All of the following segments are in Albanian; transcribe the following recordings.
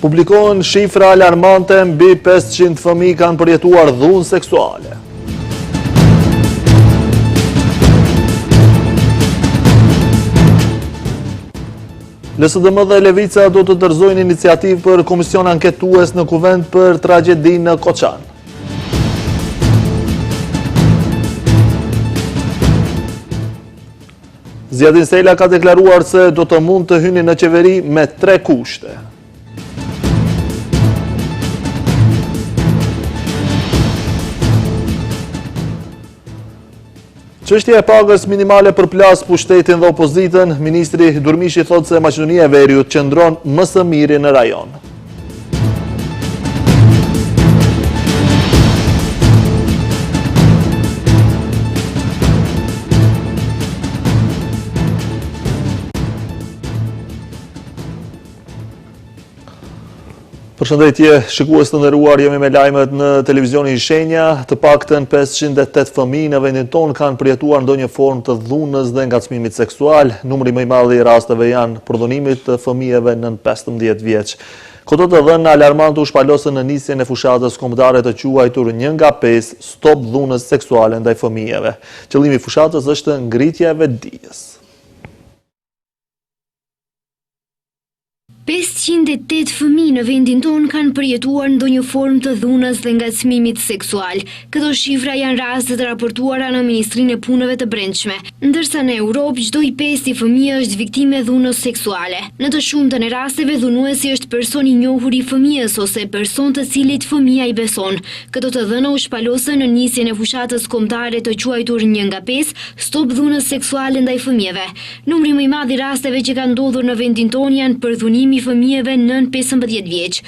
Publikohen shifra alarmante mbi 500 fëmijë kanë përjetuar dhunë seksuale. LSDM dhe Levica do të dorëzojnë iniciativë për komision anketues në kuvend për tragjedinë në Koçan. Zjadin Sela ka deklaruar se do të mund të hyni në qeveri me 3 kushte. Çështja e pagës minimale për plas pushtetin dhe opozitën, ministri Durmishi thotë se Maqedonia e Veriut qëndron më së miri në rajon. Përshëndetje, shikues të nderuar, jemi me lajmet në televizionin Shenja. Të paktën 508 fëmijë në vendin tonë kanë përjetuar ndonjë formë të dhunës dhe ngacmimit seksual. Numri më i madh i rasteve janë përdhunimit të fëmijëve nën 15 vjeç. Këto të dhëna alarmante u shpalosën në nisjen e fushatës kombëtare të quajtur 1 nga 5 stop dhunës seksuale ndaj fëmijëve. Qëllimi i fushatës është ngritja e vetdijes. 508 fëmijë në vendin tonë kanë përjetuar ndonjë formë të dhunës dhe ngacmimit seksual. Këto shifra janë raste të raportuara në Ministrinë e Punëve të Brendshme, ndërsa në Europë çdo i 5 fëmijë është viktimë e dhunës seksuale. Në të shumtën e rasteve dhunuesi është person i njohur i fëmijës ose person të cilit fëmia i beson. Këto të dhëna u shpalosën në nisjen e fushatës kombëtare të quajtur 1 nga 5 stop dhunës seksuale ndaj fëmijëve. Numri më i madh i rasteve që kanë ndodhur në vendin tonë janë përdhunimi fëmijëve nën 15 vjeç.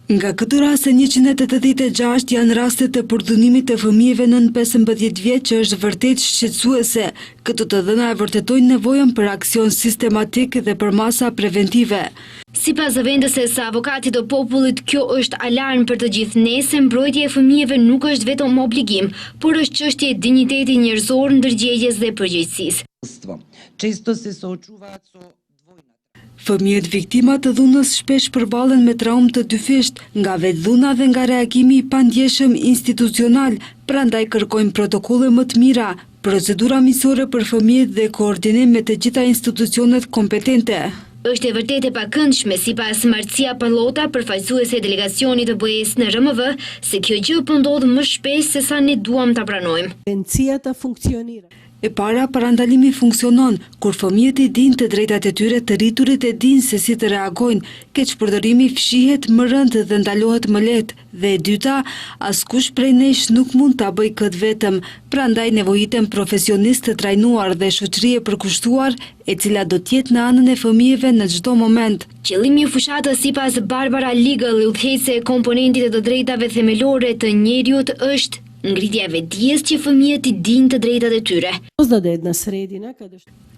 Nga këtë raste 186 janë raste të përdhunimit të fëmijëve nën 15 vjeç, që është vërtet shqetësuese. Këto të dhëna e vërtetojnë nevojën për aksion sistematik dhe për masa preventive. Sipas vendëses së avokatit të popullit, kjo është alarm për të gjithë ne se mbrojtja e fëmijëve nuk është vetëm obligim, por është çështje e dinjitetit njerëzor, ndërgjegjës dhe përgjegjësisë. Fëmijët viktima të dhunës shpesh përballen me traumë të dyfisht, nga vetdhuna dhe nga reagimi i pandjeshëm institucional, prandaj kërkojnë protokolle më të mira, procedura miqësore për fëmijët dhe koordinim me të gjitha institucionet kompetente. Është e vërtet e pakëndshme, sipas Marcia Pallota, përfaqësuese e delegacionit të BE-s në RMV, se kjo gjë po ndodh më shpesh se sa ne duam ta pranojmë. E para, parandalimi funksionon, kur fëmijët e dinë të drejtat e tyre, të rriturit e dinë se si të reagojnë, keqpërdorimi fshihet më rënd dhe ndalohet më lehtë. Dhe e dyta, askush prej nesh nuk mund ta bëj këtë vetëm, prandaj nevojiten profesionistë të trajnuar dhe shoqëri e përkushtuar, e cila do të jetë në anën e fëmijëve në çdo moment. Qëllimi i fushatës sipas Barbara Legal, udhëheqëse e komponentit të drejtave themelore të njeriut, është ngritja e vetdijes që fëmijët i dinë të drejtat e tyre.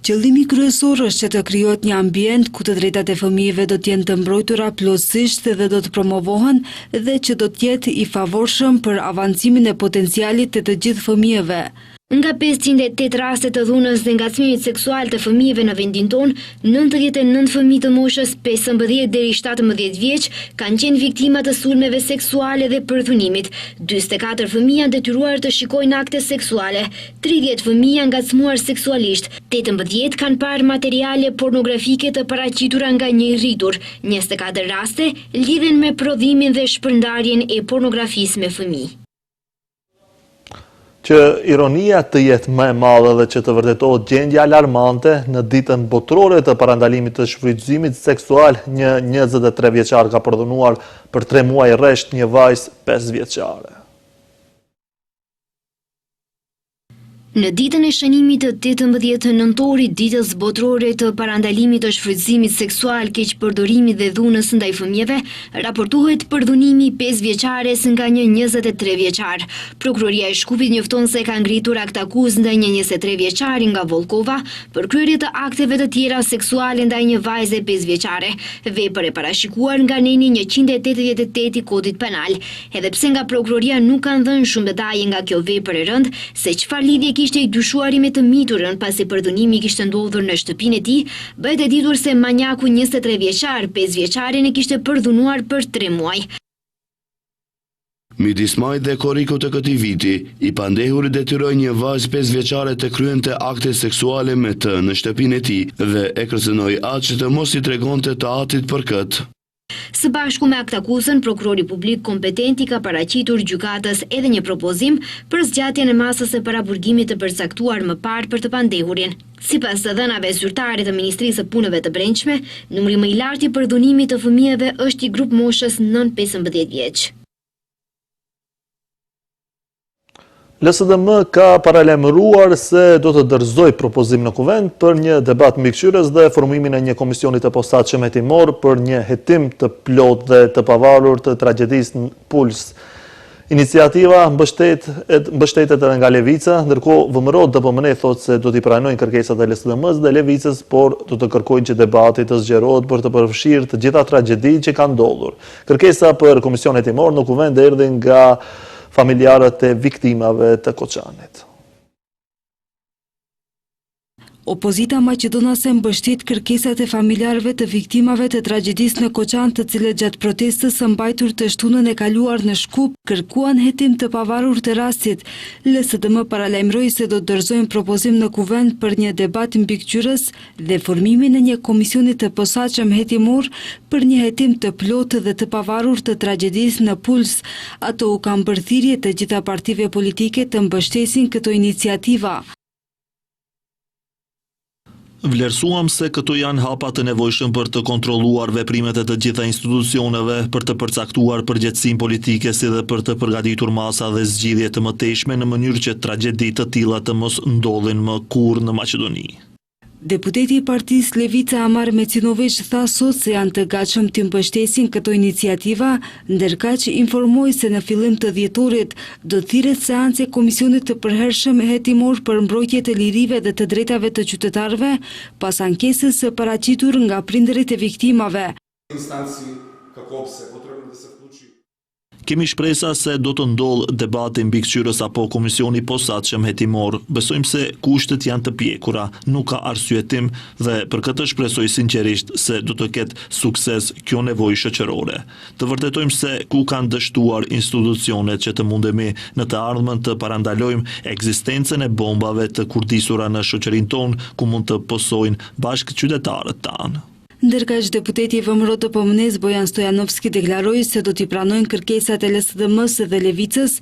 Qëllimi kryesor është që të krijohet një ambient ku të drejtat e fëmijëve do të jenë të mbrojtura plotësisht dhe do të promovohen dhe që do të jetë i favorshëm për avancimin e potencialit të gjithë fëmijëve. Nga 508 raste të dhunës dhe ngacmimit seksual të fëmijëve në vendin tonë, 99 fëmijë të moshës 15 deri 17 vjeç kanë qenë viktima të sulmeve seksuale dhe përdhunimit. 44 fëmijë janë detyruar të shikojnë akte seksuale, 30 fëmijë janë ngacmuar seksualisht, 18 kanë parë materiale pornografike të paraqitura nga një i rritur, 24 raste lidhen me prodhimin dhe shpërndarjen e pornografisë me fëmijë. Që ironia të jetë më e madhe dhe që të vërtetohet gjendja alarmante në ditën botërore të parandalimit të shfrytëzimit seksual, një 23 vjeçar ka përdhunuar për 3 muaj rresht një vajzë 5 vjeçare. Në ditën e shënimit të 18 nëntorit, ditës botërore të parandalimit të shfrytëzimit seksual, keqpërdorimit dhe dhunës ndaj fëmijëve, raportohet përdhunimi 5 vjeçares nga një 23 vjeçar. Prokuroria e Shkupit njofton se ka ngritur akt akuzë ndaj një 23 vjeçari nga Vollkova për kryerje të akteve të tjera seksuale ndaj një vajze 5 vjeçare, vepër e parashikuar nga neni 188 i Kodit Penal. Edhe pse nga prokuroria nuk kanë dhënë shumë detaje nga kjo vepër e rëndë, se çfarë lidhje ishte i dyshuari me të miturën pasi përdhunimi kishte ndodhur në shtëpinë e tij, bëhet e ditur se manjaku 23 vjeçar, 5 vjeçarin e kishte përdhunuar për 3 muaj. Midis majit dhe korrikut të këtij viti, i pandehuri detyroi një vajzë 5 vjeçare të kryente akte seksuale me të në shtëpinë e tij dhe e kërcënoi atë që të mos i tregonte të atit për këtë. Së bashku me aktakuzën, prokurori publik kompetenti ka paraqitur gjykatës edhe një propozim për zgjatjen e masës së paraburgimit të përcaktuar më parë për të pandehurin. Sipas të dhënave zyrtare të Ministrisë së Punëve të Brendshme, numri më i lartë i përdhunimit të fëmijëve është i grup moshës 9-15 vjeç. LSDM ka paralajmëruar se do të dorëzoj propozim në kuvent për një debat mbikëqyrës dhe formimin e një komisioni të posaçëm hetimor për një hetim të plot dhe të pavarur të tragjedisë në Puls. Iniciativa mbështetet edhe nga Levica, ndërkohë VMRO DPMN thotë se do t'i pranojnë kërkesat e LSDM-s dhe Levicës, por do të kërkojnë që debati të zgjerohet për të përfshirë të gjitha tragjeditë që kanë ndodhur. Kërkesa për komision hetimor në kuvent erdhi nga familjarët e viktimave të Koçanit. Opozita maqedonase mbështet kërkesat e familjarëve të viktimave të tragjedisë në Koçan, të cilët gjatë protestës së mbajtur të shtunën e kaluar në Shkup kërkuan hetim të pavarur të rastit. LSDM paralajmëroi se do të dorëzojnë propozim në kuvent për një debat mbikëqyrës dhe formimin e një komisioni të posaçëm hetimor për një hetim të plotë dhe të pavarur të tragjedisë në Puls. Ato u kanë bërë thirrje të gjitha partive politike të mbështesin këto iniciativa. Vlerësuam se këto janë hapa të nevojshëm për të kontrolluar veprimet e të gjitha institucioneve, për të përcaktuar përgjegjësinë politike si dhe për të përgatitur masa dhe zgjidhje të mëtejshme në mënyrë që tragjeditë të tilla të mos ndodhin më kurrë në Maqedoni. Deputeti i Partisë Levica Amar Mecinović tha sot se janë të gatshëm të mbështesin këto iniciativa, ndërkaq informoi se në fillim të dhjetorit do thirret seancë e komisionit të përhershëm hetimor për mbrojtje të lirive dhe të drejtave të qytetarëve, pas ankesës së paraqitur nga prindërit e viktimave. Kemi shpresa se do të ndodhë debati mbikëqyrës apo komisioni posaçëm hetimor. Besojmë se kushtet janë të pjekura, nuk ka arsyetim dhe për këtë shpresoj sinqerisht se do të ketë sukses kjo nevojë shoqërore. Të vërtetojmë se ku kanë dështuar institucionet që të mundemi në të ardhmen të parandalojmë ekzistencën e bombave të kurdisura në shoqërinë tonë ku mund të posojnë bashkë qytetarët tanë. Ndërkaq deputeti i VMRO DPMN-s Bojan Stojanovski deklaroi se do t'i pranojnë kërkesat e LSDM-s dhe Levicës,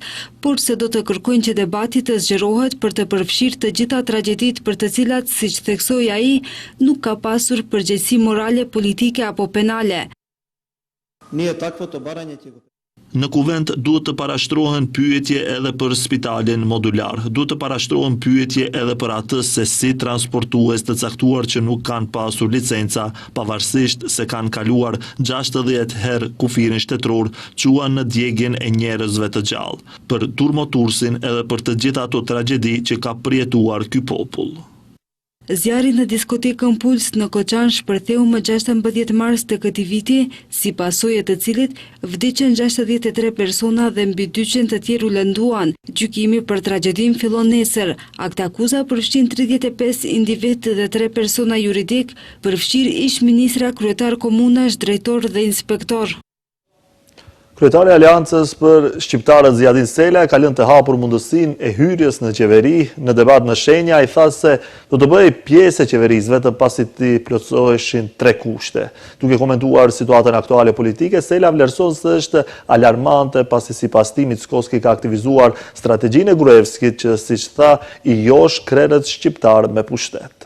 por se do të kërkojnë që debati të zgjerohet për të përfshirë të gjitha tragjeditë për të cilat, siç theksoi ai, nuk ka pasur përgjegjësi morale, politike apo penale. Në kuvent duhet të parashtrohen pyetje edhe për spitalin modular. Duhet të parashtrohen pyetje edhe për atë se si transportues të caktuar që nuk kanë pasur licenca, pavarësisht se kanë kaluar 60 herë kufirin shtetëror, quan në djegjen e njerëzve të gjallë, për turmotursin edhe për të gjitha ato tragjedi që ka përjetuar ky popull. Zjarri në diskotekën Puls në Koçan shpërtheu më 16 mars të këtij viti, si pasojë të cilit vdiqën 63 persona dhe mbi 200 të tjerë u lënduan. Gjykimi për tragjedinë fillon nesër. Aktakuza përfshin 35 individ dhe 3 persona juridik, përfshir ish ministra, kryetar komunash, drejtor dhe inspektor. Kryetari i Aleancës për Shqiptarët Zjadin Sela ka lënë të hapur mundësinë e hyrjes në qeveri. Në debat në Shenja ai tha se do të bëhej pjesë e qeverisë vetëm pasi të plotësoheshin 3 kushte. Duke komentuar situatën aktuale politike, Sela vlerëson se është alarmante pasi sipas tij Mickoski ka aktivizuar strategjinë e Gruevskit që, siç tha, i josh krerët shqiptar me pushtet.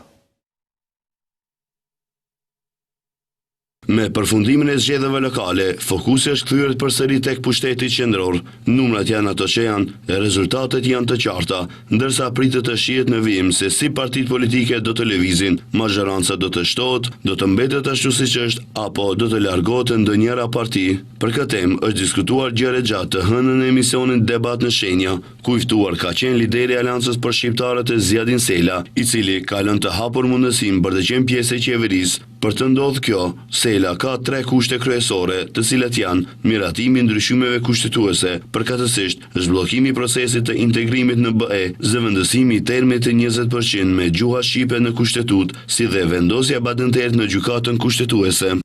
Me përfundimin e zgjedhjeve lokale, fokusi është kthyer përsëri tek pushteti qendror. Numrat janë ato që janë, e rezultatet janë të qarta, ndërsa pritet të shihet në vijim se si partitë politike do të lëvizin, mazhoranca do të shtohet, do të mbetet ashtu siç është, apo do të largohet ndonjëra parti. Për këtë temë është diskutuar gjëre gjatë të hënën në emisionin Debat në Shenja, ku i ftuar ka qenë lideri i Aleancës për Shqiptarët e Zjadin Sela, i cili ka lënë të hapur mundësinë për të qenë pjesë e qeverisë, Për të ndodhur kjo, Sela ka 3 kushte kryesore, të cilat janë miratimi i ndryshimeve kushtetuese, përkatësisht zhbllokimi i procesit të integrimit në BE, zëvendësimi i termit të 20% me gjuha shqipe në kushtetut, si dhe vendosja badenterit në gjykatën kushtetuese.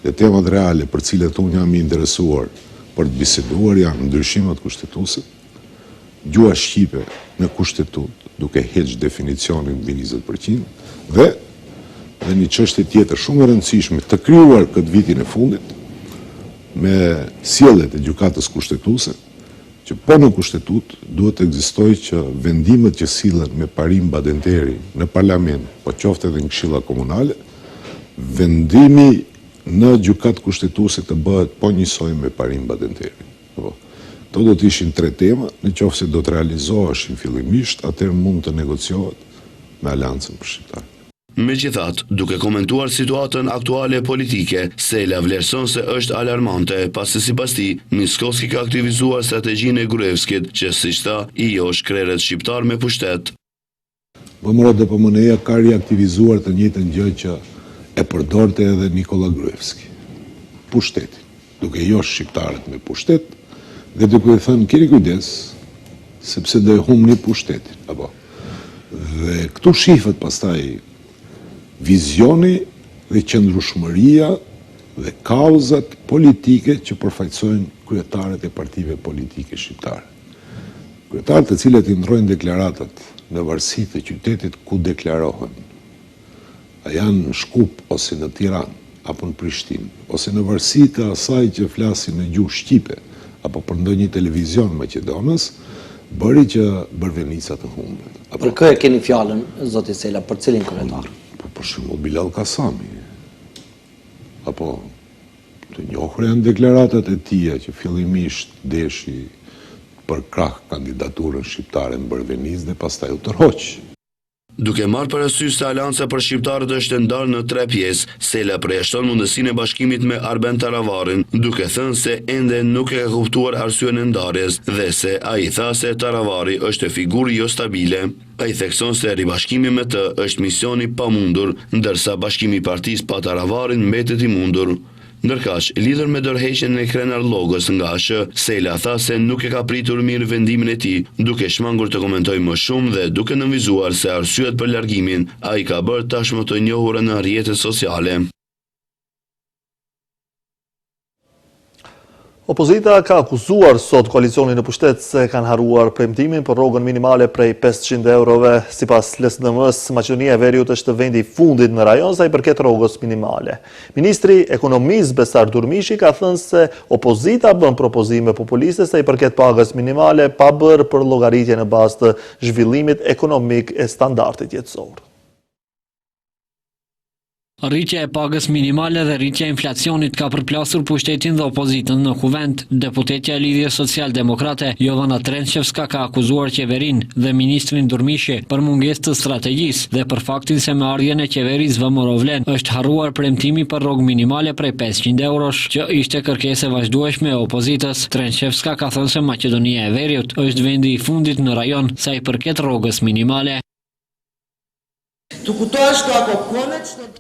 Dhe temat reale për cilat unë jam i interesuar për të biseduar janë ndryshimet kushtetuese, gjuha shqipe në kushtetut, duke heqë definicionin mbi 20%, dhe një çështje tjetër shumë e rëndësishme të krijuar këtë vitin e fundit me sjelljet e gjykatës kushtetuese, që po në kushtetut duhet të ekzistojë që vendimet që sillen me parim badenteri në parlament, po qoftë edhe në këshilla komunale, vendimi në gjykatë kushtetuese të bëhet po njësoj me parim badenteri. Këto do të ishin 3 tema, nëse do të realizoheshin fillimisht, atëherë mund të negociohet me Aleancën për Shqiptarët. Megjithatë, duke komentuar situatën aktuale politike, Sela vlerëson se është alarmante, pasi sipas tij, Miskovski ka aktivizuar strategjinë e Gruevskit, që siç tha, i josh krerët shqiptar me pushtet. DPMN-ja ka riaktivizuar të njëjtën gjë që e përdorte edhe Nikola Gruevski. Pushtetin, duke josh shqiptarët me pushtet dhe duke i thënë keni kujdes, sepse do e humni pushtetin, apo. Dhe këtu shifet pastaj vizioni dhe qëndrueshmëria dhe kauzat politike që përfaqësojnë kryetarët e partive politike shqiptare. Kryetarët të cilët i ndrojnë deklaratat në varësi të qytetit ku deklarohen, a janë në Shkup ose në Tiranë, apo në Prishtinë, ose në varësi të asaj që flasin në gjuhë shqipe, apo për ndonjë televizion maqedonës, bëri që Bërvenica të humbet. Për kë e keni fjalën, zoti Sela, për cilin kryetar? Për shembull Bilal Kasami. Apo të njohur janë deklaratat e tija që fillimisht deshi për krah kandidaturën shqiptare në Bërveniz dhe pastaj u tërhoq. Duke marrë parasysh se Aleanca për Shqiptarët është ndarë në 3 pjesë, Sela përjashton mundësinë e bashkimit me Arben Taravarin, duke thënë se ende nuk e ka kuptuar arsyen e ndarjes dhe se ai tha se Taravari është figurë jo stabile. Ai thekson se ribashkimi me të është misioni pamundur, ndërsa bashkimi i partisë pa Taravarin mbetet i mundur. Ndërkaq, lidhur me dorëheqjen e Krenar Llogës nga ASH, Sela tha se nuk e ka pritur mirë vendimin e tij, duke shmangur të komentojë më shumë dhe duke nënvizuar se arsyet për largimin ai ka bërë tashmë të njohura në rrjetet sociale. Opozita ka akuzuar sot koalicionin në pushtet se kanë haruar premtimin për rrogën minimale prej 500 eurove. Sipas LSDM-s, Maqedonia e Veriut është vendi i fundit në rajon sa i përket rrogës minimale. Ministri Ekonomisë Besar Durmishi ka thënë se opozita bën propozime populiste sa i përket pagës minimale pa bërë për llogaritje në bazë të zhvillimit ekonomik e standardit jetësor. Rritja e pagës minimale dhe rritja e inflacionit ka përplasur pushtetin dhe opozitën në kuvent. Deputetja e Lidhjes Social-Demokrate Jovana Trenchevska ka akuzuar qeverinë dhe ministrin Durmishi për mungesë të strategjisë dhe për faktin se me ardhjen e qeverisë Vëmërovlen është harruar premtimi për rrogë minimale prej 500 eurosh, që ishte kërkesë e vazhdueshme e opozitës. Trenchevska ka thënë se Maqedonia e Veriut është vendi i fundit në rajon sa i përket rrogës minimale.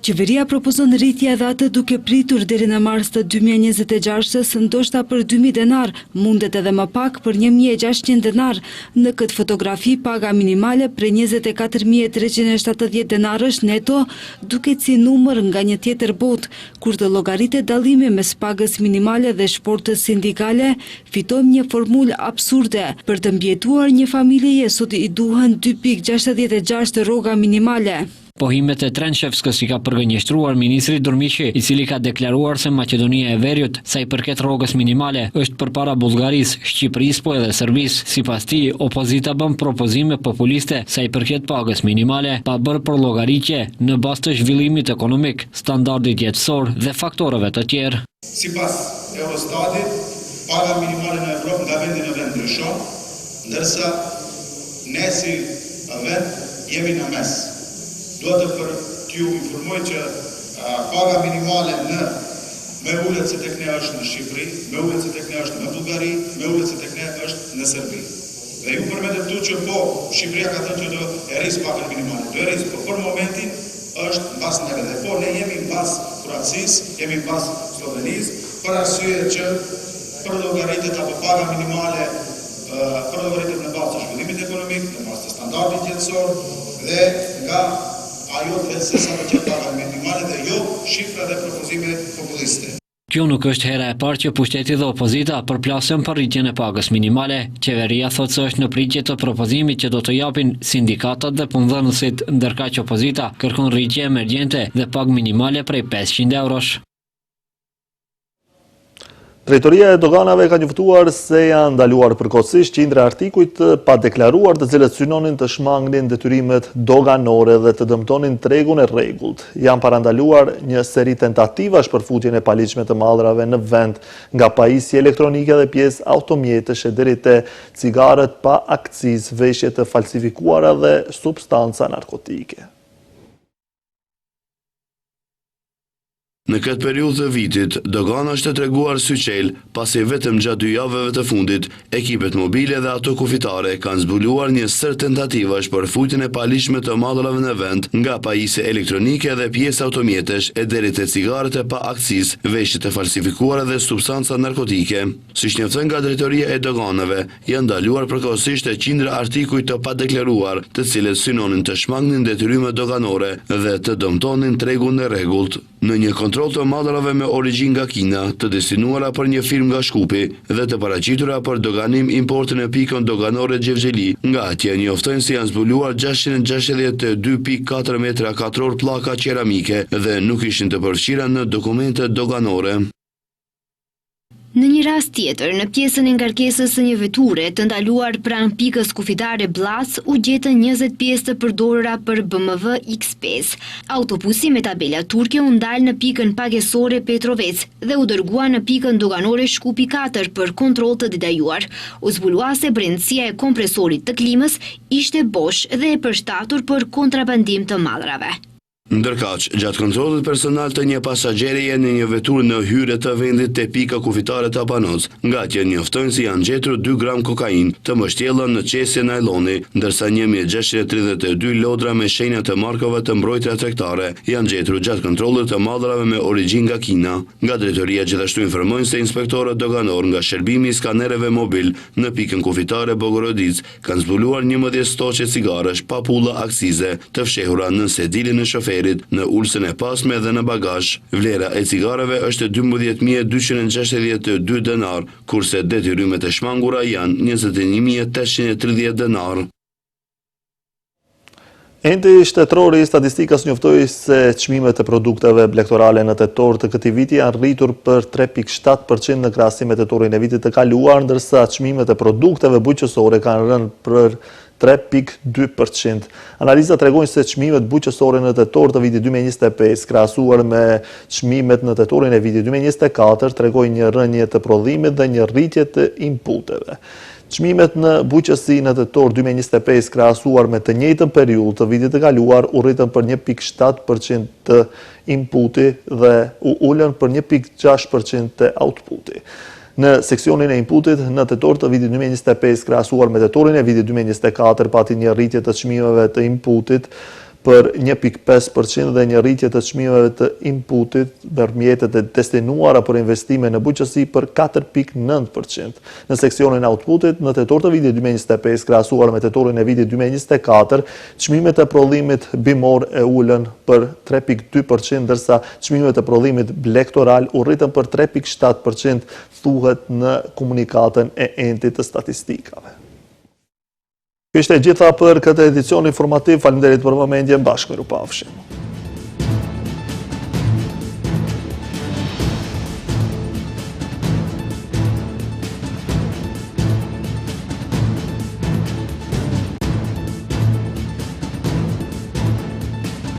Qeveria propozon rritje edhe atë duke pritur deri në mars të 2026-s, ndoshta për 2000 denar, mundet edhe më pak për 1600 denar. Në këtë fotografi paga minimale për 24370 denarësh neto duket si numër nga një tjetër botë. Kur të llogaritet dallimi mes pagës minimale dhe shportës sindikale, fitojmë një formulë absurde. Për të mbjetuar një familje sot i duhen 2.66 rroga minimale. Pohimet e Trenchevskës i ka përgënjeshtruar ministri Durmishi, i cili ka deklaruar se Maqedonia e Veriut, sa i përket rrogës minimale, është përpara Bullgarisë, Shqipërisë po edhe Serbisë. Sipas tij, opozita bën propozime populiste sa i përket pagës minimale, pa bërë për llogaritje në bazë të zhvillimit ekonomik, standardit jetësor dhe faktorëve të tjerë. Sipas Eurostatit, paga minimale në Evropë nga vendi në vend ndryshon, ndërsa ne si vend jemi në mes. Duhet të t'ju informoj që paga minimale me ullet se tek ne është në Shqipëri, me ullet se tek ne është në Bullgari, me ullet se tek ne është në Serbi. Dhe ju përmendet tu që po, Shqipëria ka thënë që do e rrisë pagën minimale, do e rrisë, por për momentin është në bas neve. Po, ne jemi në bas kuracisë, jemi në bas Slovenisë, për arsye që për llogaritet apo paga minimale, për llogaritet në bazë të zhvillimit ekonomik, në bazë të standardit jetësor dhe nga ajo thellësi sa për paga minimale dhe jo shifra dhe propozime populiste. Kjo nuk është hera e parë që pushteti dhe opozita përplasen për rritjen e pagës minimale. Qeveria thotë se është në pritje të propozimit që do të japin sindikatat dhe punëdhënësit, ndërkaq që opozita kërkon rritje emergjente dhe pagë minimale prej 500 eurosh. Drejtoria e doganave ka njoftuar se janë ndaluar përkohësisht qindra artikujt pa deklaruar të cilët synonin të shmangnin detyrimet doganore dhe të dëmtonin tregun e rregullt. Janë parandaluar një seri tentativash për futjen e paligjshme të mallrave në vend, nga pajisje elektronike dhe pjesë automjetësh deri te cigaret pa akcizë, veshje të falsifikuara dhe substanca narkotike. Në këtë periudhë të vitit, dogana është treguar syqel, pasi vetëm gjatë 2 javëve të fundit, ekipet mobile dhe ato kufitare kanë zbuluar një sër tentativash për futjen e paligjshme të mallrave në vend, nga pajisje elektronike dhe pjesë automjetësh deri te cigaret pa akcizë, veshje të falsifikuara dhe substanca narkotike. Siç njofton nga Drejtoria e Doganave, janë ndaluar përkohësisht qindra artikuj të padeklaruar, të cilët synonin të shmangnin detyrimet doganore dhe të dëmtonin tregun e rregullt. Në një kontroll të mallrave me origjinë nga Kina, të destinuara për një firmë nga Shkupi dhe të paraqitura për doganim importin e pikën doganore Xhevxheli, nga atje njoftojnë se janë zbuluar 662.4 metra katror pllaka qeramike dhe nuk ishin të përfshira në dokumentet doganore. Në një rast tjetër, në pjesën e ngarkesës së një veture të ndaluar pranë pikës kufitare Bllac, u gjetën 20 pjesë të përdorura për BMW X5. Autobusi me tabela turke u ndal në pikën pagesore Petrovec dhe u dërgua në pikën doganore Shkupi 4 për kontroll të detajuar. U zbulua se brendësia e kompresorit të klimës ishte bosh dhe e përshtatur për kontrabandim të mallrave. Ndërkaq, gjatë kontrollit personal të një pasagerie në një veturë në hyrje të vendit te pika kufitare të Panoz, nga atje njoftojnë se janë gjetur 2 gram kokain të mbështjellën në qesje najloni, ndërsa 1632 lodra me shenja të markave të mbrojtja tregtare janë gjetur gjatë kontrollit të mallrave me origjinë nga Kina. Nga Drejtoria gjithashtu informojnë se inspektorët doganor nga shërbimi i skanereve mobil në pikën kufitare Bogorodic kanë zbuluar 11 stoqe cigaresh pa pulla akcize të fshehura në sedilin e shoferit, në ulsën e pasme dhe në bagazh. Vlera e cigareve është 12.262 denar, kurse detyrimet e shmangura janë 21.830 denar. Enti shtetëror i statistikës njoftoi se çmimet e produkteve blegtorale në tetor të këtij viti janë rritur për 3.7% në krahasim me tetorin e vitit të kaluar, ndërsa çmimet e produkteve bujqësore kanë rënë për 3.2%. Analiza tregojnë se çmimet bujqësore në tetor të vitit 2025 krahasuar me çmimet në tetorin e vitit 2024 tregojnë një rënje të prodhimit dhe një rritje të inputeve. Çmimet në bujqësi në tetor 2025 krahasuar me të njëjtën periudhë të vitit të kaluar u rritën për 1.7% të inputi dhe u ulën për 1.6% të outputi. Në seksionin e inputit, në tetor të vitit 2025 krahasuar me tetorin e vitit 2024 pati një rritje të çmimeve të inputit për 1.5% dhe një rritje të çmimeve të inputit për mjetet e destinuara për investime në bujqësi për 4.9%. Në seksionin e outputit, në tetor të vitit 2025 krahasuar me tetorin e vitit 2024, çmimet e prodhimit bimor e ulën për 3.2%, ndërsa çmimet e prodhimit blegtoral u rritën për 3.7%, thuhet në komunikatën e entit të statistikave. Ishte gjitha për këtë edicion informativ, faleminderit për vëmendjen, bashkë me Rupafshin.